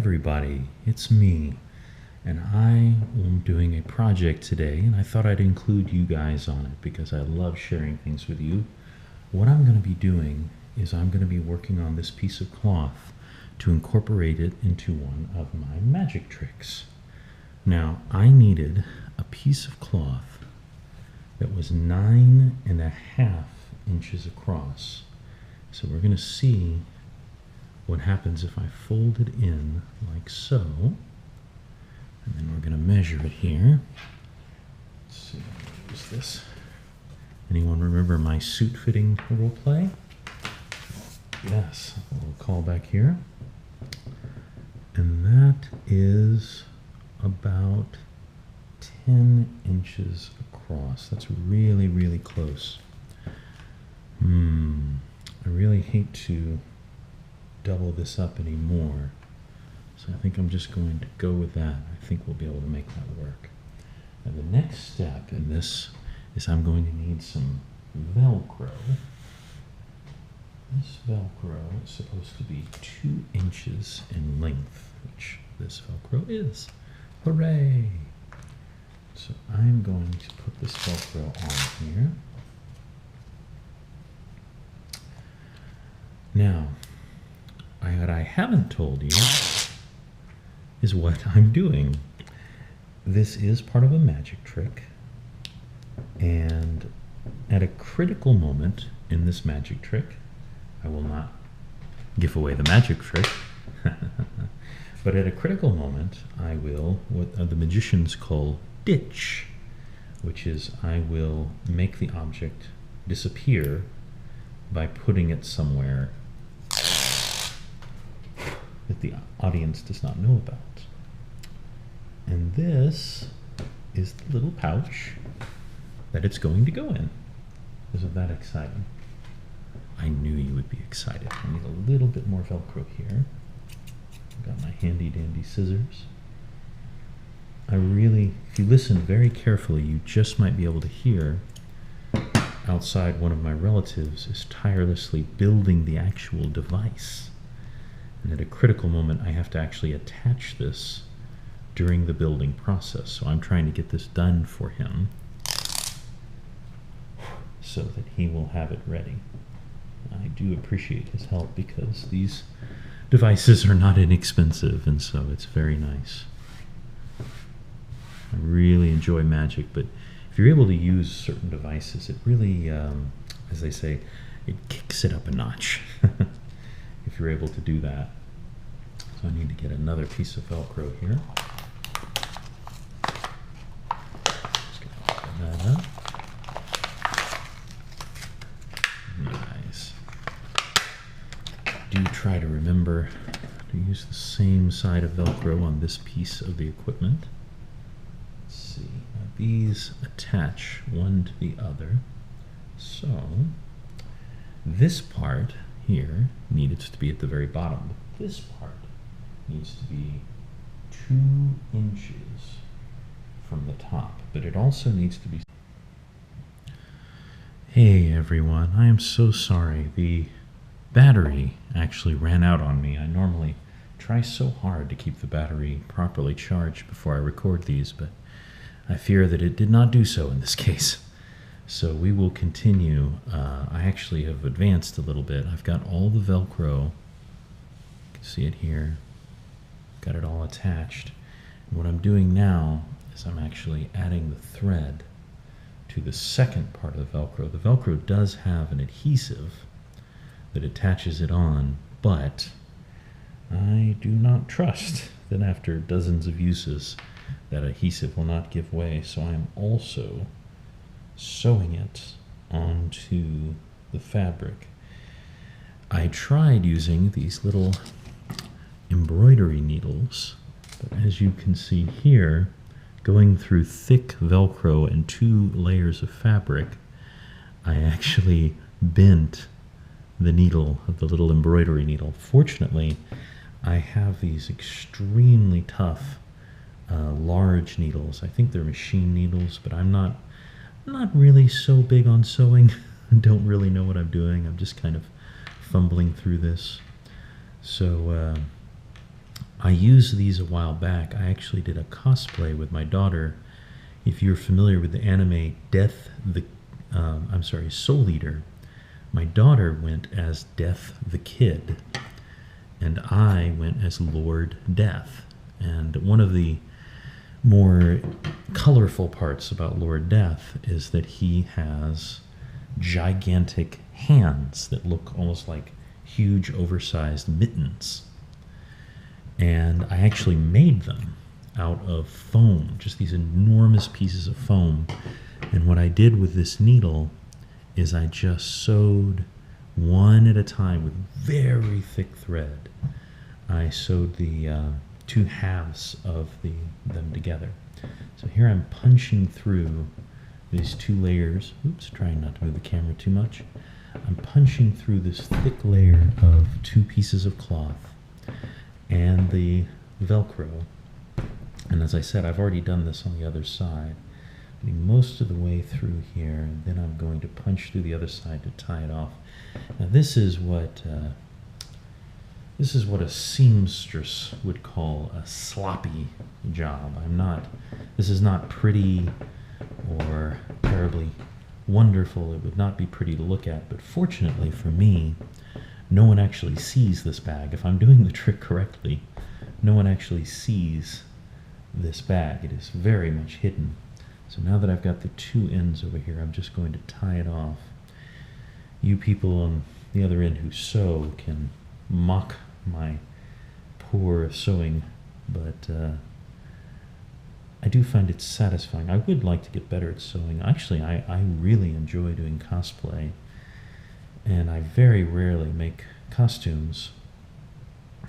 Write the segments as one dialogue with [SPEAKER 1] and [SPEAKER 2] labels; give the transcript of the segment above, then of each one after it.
[SPEAKER 1] everybody, it's me, and I am doing a project today, and I thought I'd include you guys on it because I love sharing things with you. What I'm going to be doing is I'm going to be working on this piece of cloth to incorporate it into one of my magic tricks. Now, I needed a piece of cloth that was 9.5 inches across. So we're going to see what happens if I fold it in like so. And then we're going to measure it here. Let's see, how to use this. Anyone remember my suit fitting role play? Yes, a little call back here. And that is about 10 inches across. That's really, really close. I really hate to double this up anymore. So I think I'm just going to go with that. I think we'll be able to make that work. Now the next step in this is I'm going to need some Velcro. This Velcro is supposed to be 2 inches in length, which this Velcro is. Hooray! So I'm going to put this Velcro on here. Now, what I haven't told you is what I'm doing. This is part of a magic trick, and at a critical moment in this magic trick, I will not give away the magic trick, but at a critical moment, I will, what the magicians call ditch, which is I will make the object disappear by putting it somewhere that the audience does not know about. And this is the little pouch that it's going to go in. Isn't that exciting? I knew you would be excited. I need a little bit more Velcro here. I've got my handy dandy scissors. If you listen very carefully, you just might be able to hear outside one of my relatives is tirelessly building the actual device. And at a critical moment, I have to actually attach this during the building process. So I'm trying to get this done for him so that he will have it ready. I do appreciate his help because these devices are not inexpensive, and so it's very nice. I really enjoy magic, but if you're able to use certain devices, it really, as they say, it kicks it up a notch if you're able to do that. So I need to get another piece of Velcro here. Just gonna open that up. Nice. Do try to remember to use the same side of Velcro on this piece of the equipment. Let's see. Now these attach one to the other. So this part here needed to be at the very bottom. But this part needs to be 2 inches from the top, but it also needs to be... Hey everyone, I am so sorry. The battery actually ran out on me. I normally try so hard to keep the battery properly charged before I record these, but I fear that it did not do so in this case. So we will continue. I actually have advanced a little bit. I've got all the Velcro. You can see it here. Got it all attached. And what I'm doing now is I'm actually adding the thread to the second part of the Velcro. The Velcro does have an adhesive that attaches it on, but I do not trust that after dozens of uses that adhesive will not give way. So I'm also sewing it onto the fabric. I tried using these little embroidery needles, but as you can see here, going through thick Velcro and 2 layers of fabric, I actually bent the needle, the little embroidery needle. Fortunately, I have these extremely tough, large needles. I think they're machine needles, but I'm not really so big on sewing. I don't really know what I'm doing. I'm just kind of fumbling through this. So I used these a while back. I actually did a cosplay with my daughter. If you're familiar with the anime Soul Eater, my daughter went as Death the Kid, and I went as Lord Death. And one of the more colorful parts about Lord Death is that he has gigantic hands that look almost like huge oversized mittens. And I actually made them out of foam, just these enormous pieces of foam. And what I did with this needle is I just sewed one at a time with very thick thread. I sewed the two halves of them together. So here I'm punching through these two layers. Oops, trying not to move the camera too much. I'm punching through this thick layer of two pieces of cloth and the Velcro. And as I said, I've already done this on the other side. Most of the way through here, and then I'm going to punch through the other side to tie it off. Now this is what a seamstress would call a sloppy job. This is not pretty or terribly wonderful. It would not be pretty to look at, but fortunately for me, no one actually sees this bag. If I'm doing the trick correctly, no one actually sees this bag. It is very much hidden. So now that I've got the two ends over here, I'm just going to tie it off. You people on the other end who sew can mock my poor sewing, but I do find it satisfying. I would like to get better at sewing. Actually, I really enjoy doing cosplay, and I very rarely make costumes.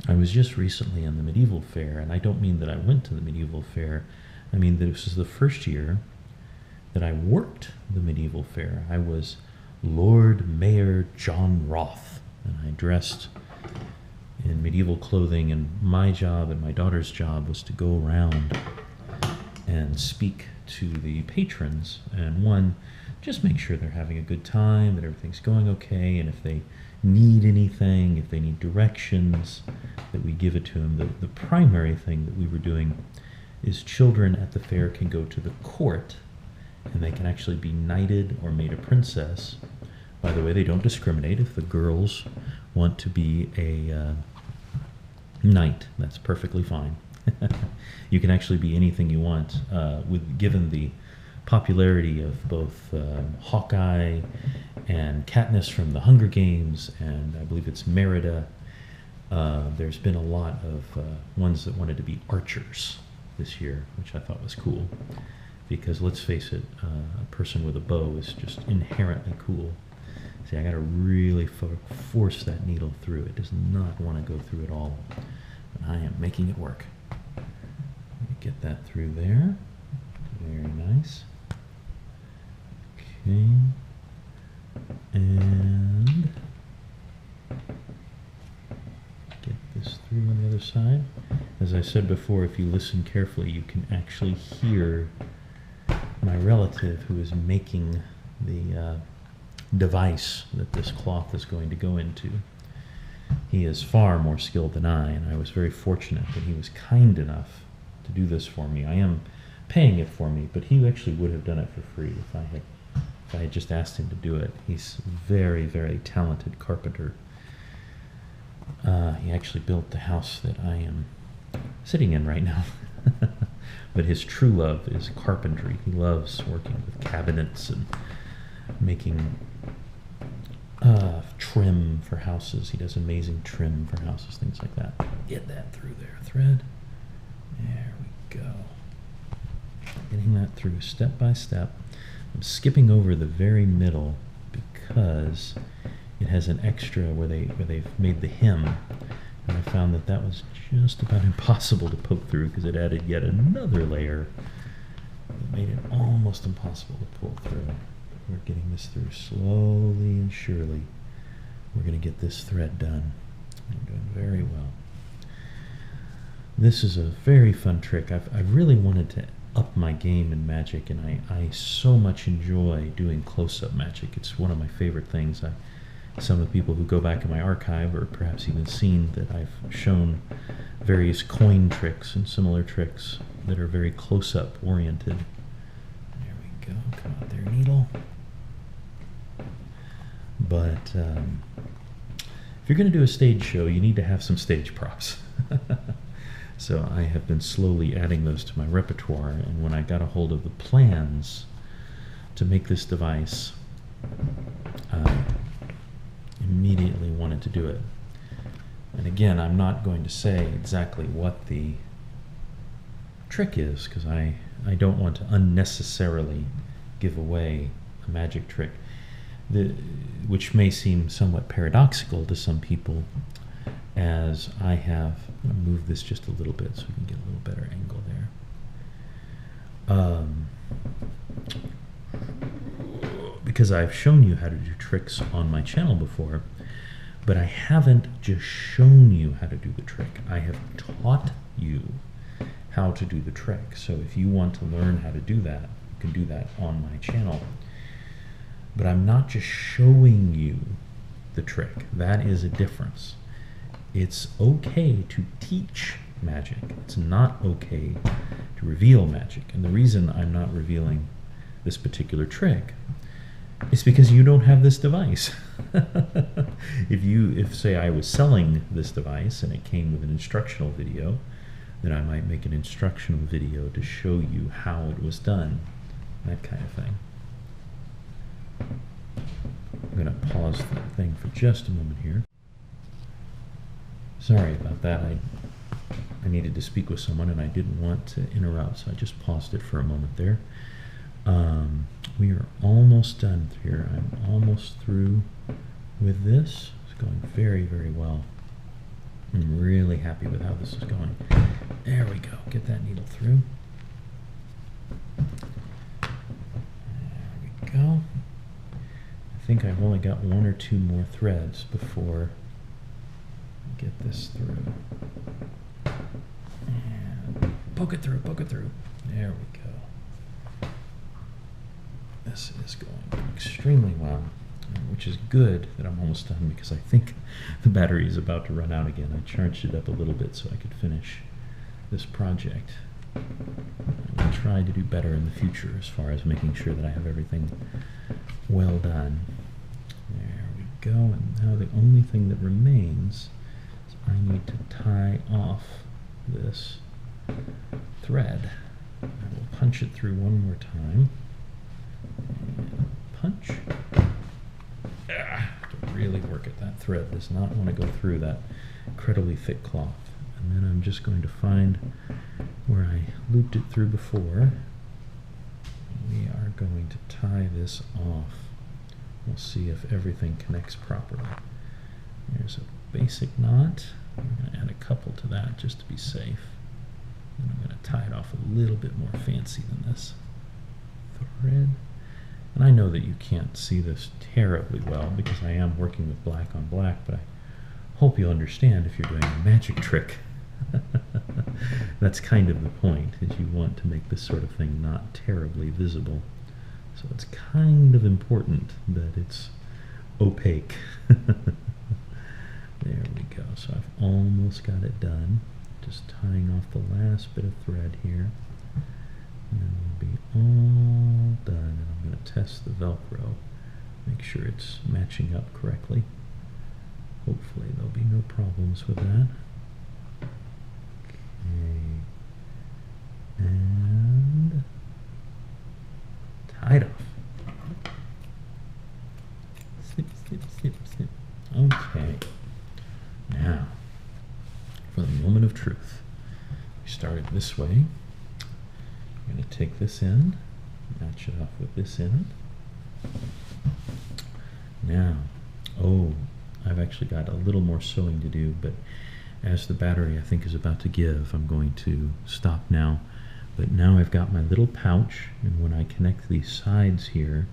[SPEAKER 1] I was just recently in the medieval fair, and I don't mean that I went to the medieval fair. I mean that this was the first year that I worked the medieval fair. I was Lord Mayor John Roth, and I dressed in medieval clothing, and my job and my daughter's job was to go around and speak to the patrons, and just make sure they're having a good time, that everything's going okay, and if they need anything, if they need directions, that we give it to them. The primary thing that we were doing is children at the fair can go to the court, and they can actually be knighted or made a princess. By the way, they don't discriminate. If the girls want to be a knight, that's perfectly fine. You can actually be anything you want, given the popularity of both Hawkeye and Katniss from the Hunger Games, and I believe it's Merida. There's been a lot of ones that wanted to be archers this year, which I thought was cool, because let's face it, a person with a bow is just inherently cool. See, I gotta really force that needle through. It does not want to go through at all, but I am making it work. Let me get that through there. Very nice. Okay, and get this through on the other side. As I said before, if you listen carefully, you can actually hear my relative who is making the device that this cloth is going to go into. He is far more skilled than I, and I was very fortunate that he was kind enough to do this for me. I am paying it for me, but he actually would have done it for free if I had just asked him to do it. He's a very, very talented carpenter. He actually built the house that I am sitting in right now. But his true love is carpentry. He loves working with cabinets and making trim for houses. He does amazing trim for houses, things like that. Get that through there, thread. There we go. Getting that through step by step. I'm skipping over the very middle because it has an extra where they've made the hem, and I found that was just about impossible to poke through because it added yet another layer that made it almost impossible to pull through. We're getting this through slowly and surely. We're going to get this thread done. We're doing very well. This is a very fun trick. I've really wanted to up my game in magic, and I so much enjoy doing close-up magic. It's one of my favorite things. I some of the people who go back in my archive, or perhaps even seen that I've shown various coin tricks and similar tricks that are very close-up oriented. There we go. Come out there, needle. But if you're going to do a stage show, you need to have some stage props. So I have been slowly adding those to my repertoire, and when I got a hold of the plans to make this device, immediately wanted to do it. And again, I'm not going to say exactly what the trick is, because I don't want to unnecessarily give away a magic trick, which may seem somewhat paradoxical to some people, as I have, I'm going to move this just a little bit so we can get a little better angle there. Because I've shown you how to do tricks on my channel before, but I haven't just shown you how to do the trick. I have taught you how to do the trick. So if you want to learn how to do that, you can do that on my channel. But I'm not just showing you the trick. That is a difference. It's okay to teach magic. It's not okay to reveal magic. And the reason I'm not revealing this particular trick is because you don't have this device. If say I was selling this device and it came with an instructional video, then I might make an instructional video to show you how it was done, that kind of thing. I'm going to pause the thing for just a moment here. Sorry about that. I needed to speak with someone and I didn't want to interrupt, so I just paused it for a moment there. We are almost done here. I'm almost through with this. It's going very, very well. I'm really happy with how this is going. There we go. Get that needle through. There we go. I think I've only got 1 or 2 more threads before I get this through. And poke it through, poke it through. There we go. This is going extremely well, which is good that I'm almost done, because I think the battery is about to run out again. I charged it up a little bit so I could finish this project. I will try to do better in the future as far as making sure that I have everything well done. There we go, and now the only thing that remains is I need to tie off this thread. I will punch it through one more time. And punch. To really work it. That thread does not want to go through that incredibly thick cloth. And then I'm just going to find where I looped it through before. We are going to tie this off. We'll see if everything connects properly. There's a basic knot. I'm going to add a couple to that just to be safe. And I'm going to tie it off a little bit more fancy than this. Thread. And I know that you can't see this terribly well because I am working with black on black, but I hope you'll understand if you're doing a magic trick. That's kind of the point, is you want to make this sort of thing not terribly visible. So it's kind of important that it's opaque. There we go. So I've almost got it done. Just tying off the last bit of thread here. And then we'll be all done. And I'm going to test the Velcro. Make sure it's matching up correctly. Hopefully there'll be no problems with that. Okay. And tied off. Snip, snip, snip, snip. Okay. Now, for the moment of truth. We started this way. I'm going to take this end, match it off with this end. Now, I've actually got a little more sewing to do, but as the battery I think is about to give, I'm going to stop now. But now I've got my little pouch, and when I connect these sides here,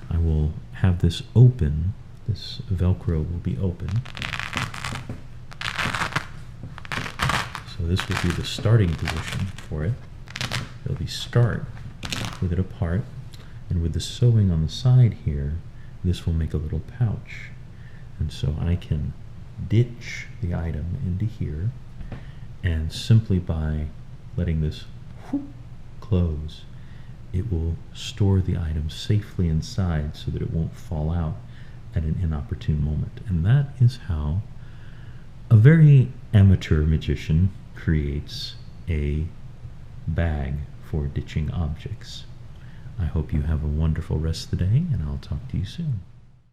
[SPEAKER 1] I will have this open. This Velcro will be open. So this will be the starting position for it. It'll be start with it apart, and with the sewing on the side here, this will make a little pouch. And so I can ditch the item into here, and simply by letting this close, it will store the item safely inside so that it won't fall out at an inopportune moment. And that is how a very amateur magician creates a bag for ditching objects. I hope you have a wonderful rest of the day, and I'll talk to you soon.